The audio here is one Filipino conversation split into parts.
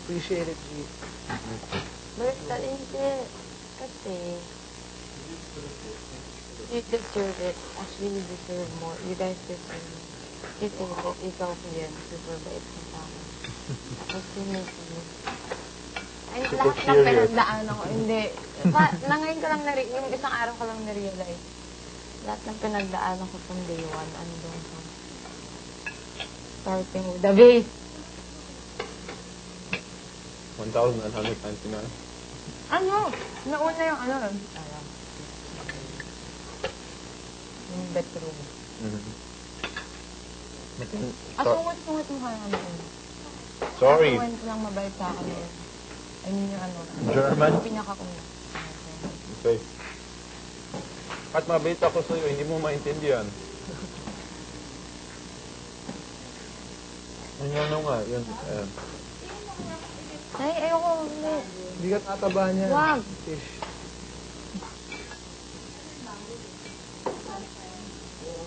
Appreciate it, G. Basta hindi. Kasi, you deserve it. Actually, you deserve more. You guys deserve it. You say that ikaw ko yan. Super bait ng tao. Tapos sinisi. Ay, lahat ng pinagdaan ako. Hindi. Ngayon ko lang yung isang araw ko lang na-realize. Lahat ng pinagdaan ako from day one. Ano doon sa starting with the base. 1,199. Ano? Nauna yung ano. Yung bedroom. Asungit-sungit mo kaya naman. Sorry. Asungit lang mabait sa akin yun. I mean yung ano. German? Yung pinaka-una. Okay. At mabait ako sa'yo, hindi mo maintindihan. Ano nga, yun. Ay, ayoko. Hindi. Hindi ka tataba niya. Wag. Fish.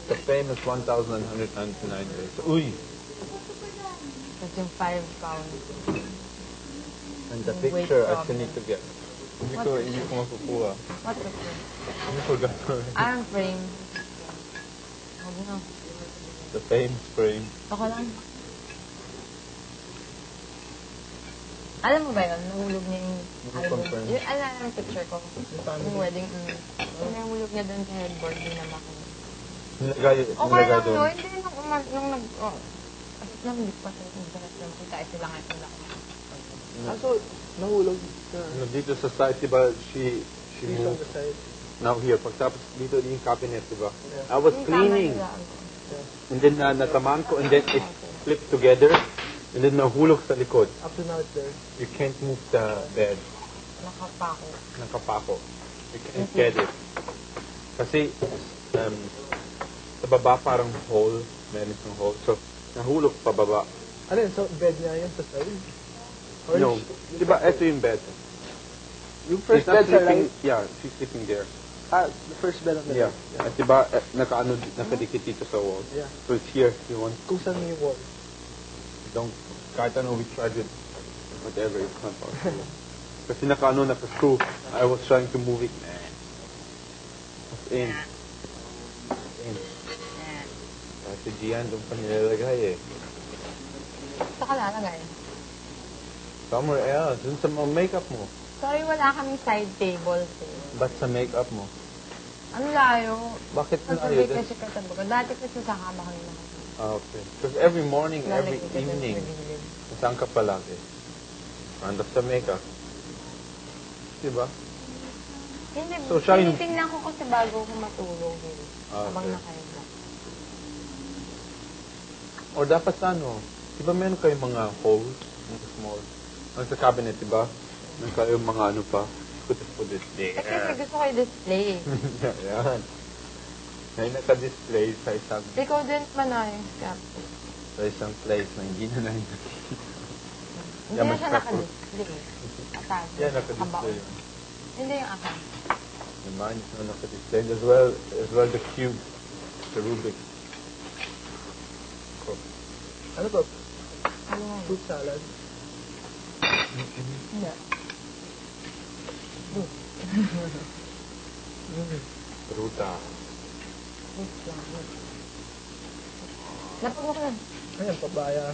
The famous 1,199 days. Uy! That's yung 5 pounds. And the picture I still need to get. Hindi ko makukuha. What picture? I forgot. Iron frame. Huwag na. The famous frame. Ako lang. Alam mo ba yun? Nahulog niya yung album. Alam yung picture ko. Yung wedding. Yung nahulog niya doon sa headboard. Di na makinig. Nilagay lang doon. no? Hindi nung nag... Tapos nang pa sa internet lang. Kita sila nga sila. So, nahulog ka. Dito sa side, diba, she She's on moved. the side. Now here, pagtapos dito yung cabinet, diba? I was cleaning. And then natamaan ko, and then it flipped together. And then nahulog sa likod. Up to now it's there. You can't move the bed. Nakapako. You can't get it. Kasi sa baba parang hole. Meron yung hole. So, nahulog pa baba. Ano yun? So, bed niya yun sa side? Or No. Diba, ito yung bed. Yung first She's not bed sa sleeping, right? yeah, she's sleeping there. The first bed on the Yeah. left. At diba, nakadikit dito sa wall. Yeah. So it's here. You want, Kung saan yung wall? don't, kahit ano, we tried it. Whatever, it's not possible. Kasi naka-screw. I was trying to move it. It's in. Kasi Gian, doon pa nilalagay eh. Saka lalagay. Somewhere else. Doon sa mga makeup mo. Sorry, wala kaming side tables eh. Ba't sa makeup mo? Ang layo. Bakit na Sasabi layo? kasi katabi ko. Dati kasi sa kama kami naman. Okay. Because every morning, every Lalagay ka dun evening, sa gilid. saan ka palagi? Randap sa makeup. Diba? Hindi, So, siya yung- tinitingnan ko kasi bago ko matulog eh. Habang Okay. nakahiga. Or dapat ano, diba meron kayong mga holes, mga small, ang sa cabinet, diba? Meron kayong mga ano pa, put it there. Kasi gusto ko i-display. Yan. May naka-display sa isang, Ikaw din man na yung scap. place na hindi na nakikita. Hindi Yeah, na mas siya scap. naka-display. Atas. Yan, naka-display Nakabaon. yun. Hindi yung akin. The mine is not naka-display. As well the cube, the Rubik. Cool. Ano to? Ano nga yun? Fruit salad. Hindi. Ruta. Wait lang. Napag mo ko lang. Ayan, papaya.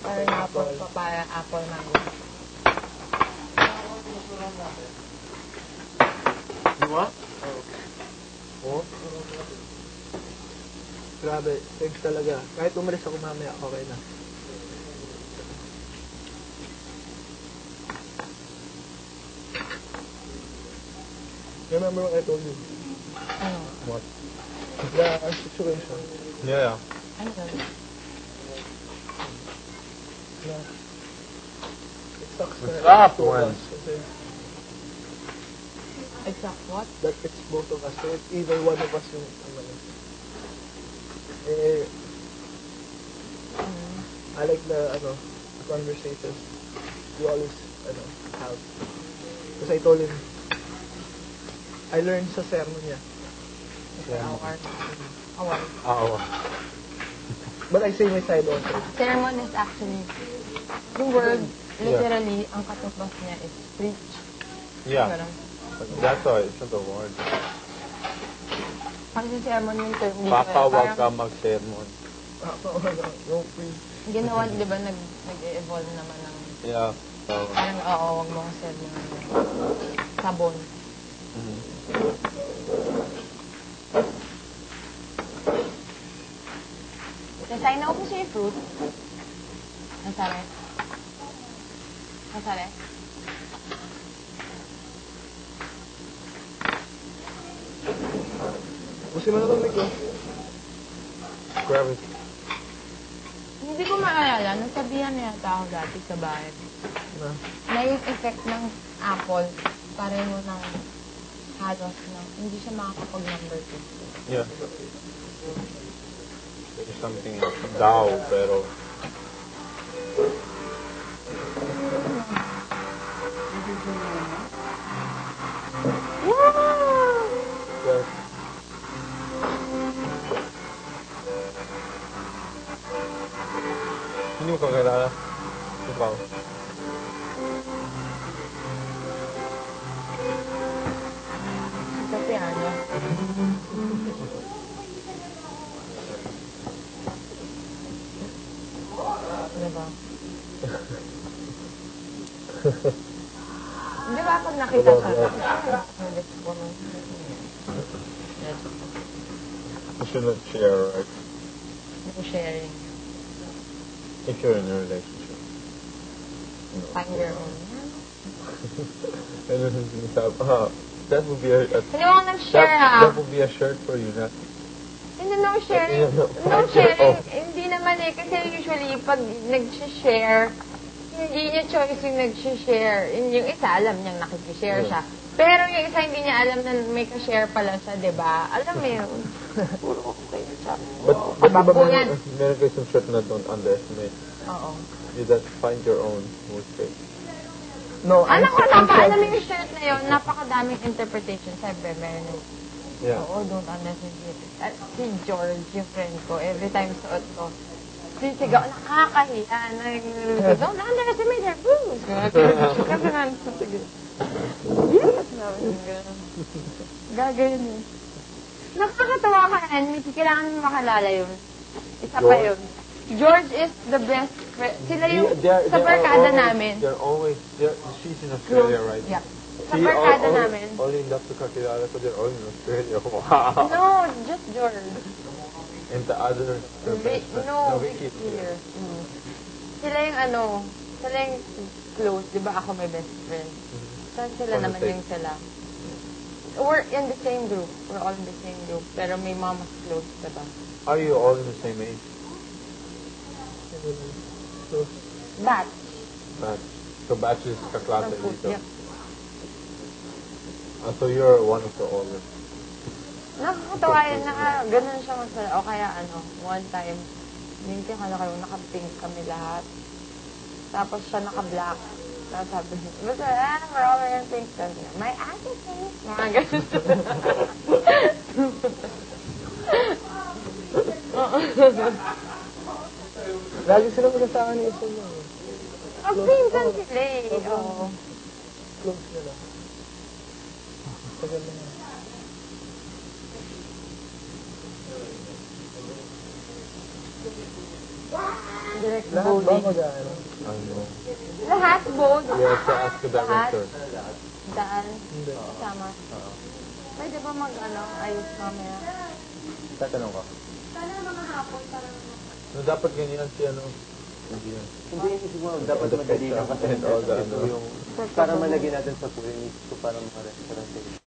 Parang apple, papaya, apple, mango. Diba? Oh. Grabe, thanks talaga. Kahit umalis ako mamaya, okay na. Remember what I told you? Ano? What? The situation. Yeah. Ano yun? Na, it sucks What's na up, it's two of man? us. Kasi Exact what? that it's both of us. So it's either one of us yung eh, I like the conversations you always have. Because I told him I learned sa sermon niya. Our. But I say my side also. Sermon is actually, the word, literally, ang katubas niya is preach. Yeah. Parang, But that's why it's not a word. kasi sermon yung term dito. Papa, wag ka Parang, mag-sermon. No, please. ginawa, di ba, nag-evolve naman ng, Yeah. parang, oo, wag mo ang sermon. Sabon. Nasay na ako siya yung fruit. Nasari. Nasari. Gusto mo na itong mic, Grab it. Hindi ko maalala, nasabihan na yata ako dati sa bahay. Na yung effect ng apple, pareho ng halos na hindi siya makakapag-number 2. Yeah. There's something daw, pero... Yes. Hindi mo kakilala? Ikaw. Sa piano. Diba? Di ba pag nakita siya? You should not share, right? No sharing. If you're in a relationship. Find your own. And then that would be a Hindi mo ako nag-share that would be a shirt for you, not Hindi, no sharing. No, No sharing. Hindi naman eh. Kasi usually, pag nag-share, hindi niya choice yung nag-share. Yung isa, alam niyang nakikishare siya. Pero yung isa, hindi niya alam na may ka-share pala siya, di ba? Alam mo yun. Puro okay siya. But di ba yan. meron kayo some shirt na don't underestimate. Oo. You just find your own workspace. No, Alam ko, I'm alam mo selfish. yung shirt na yun, napakadaming interpretation. Sabi, meron yung, Yeah. oo, don't underestimate. At si George, yung friend ko, every time suot ko, sisigaw, nakakahiya. Don't underestimate her boobs. Kasi nga, sige. Yes! Gagawin yun. Nakakatawa ka yan. May kailangan mo makalala yun. Isa pa yun. George is the best friend. Sila yung sa barkada namin. She's in Australia, right? Yeah. Sa barkada namin. Only in Dr. Kakilala, so they're all in Australia. Wow. No, just George. And the other, their best friend. No, Vicky. here. Sila yung sila yung close. Di ba ako may best friend? Saan sila naman yung sila? We're in the same group. We're all in the same group. Pero may mga mas close, diba? Are you all in the same age? Batch. Batch. So batch is kaklase dito. Yep. So you're one of the oldest. Nakakatawa yun, ganun siya masaya. O kaya one time, hindi ko kayo, naka-pink kami lahat. Tapos siya naka-black. Tapos sabi niya, basta, we're all wearing pink. Sabi niya, my ass is pink. Mga ganun. Lagi sila magkasama ni isa niya. Ang pinsan sila eh. Oo. Close nila. Tagal na yan. Direct Lahat ba bowling. mag-ano? Ano? Lahat bold. You have to ask the director. Daan. Hindi. Tama. Pwede ba ayos mamaya? Tatanong ka. No, dapat ganyan si Hindi yan. Hindi, siguro dapat madali lang kasi And all the ito yung para malagyan natin sa pulis, so para mga restaurant.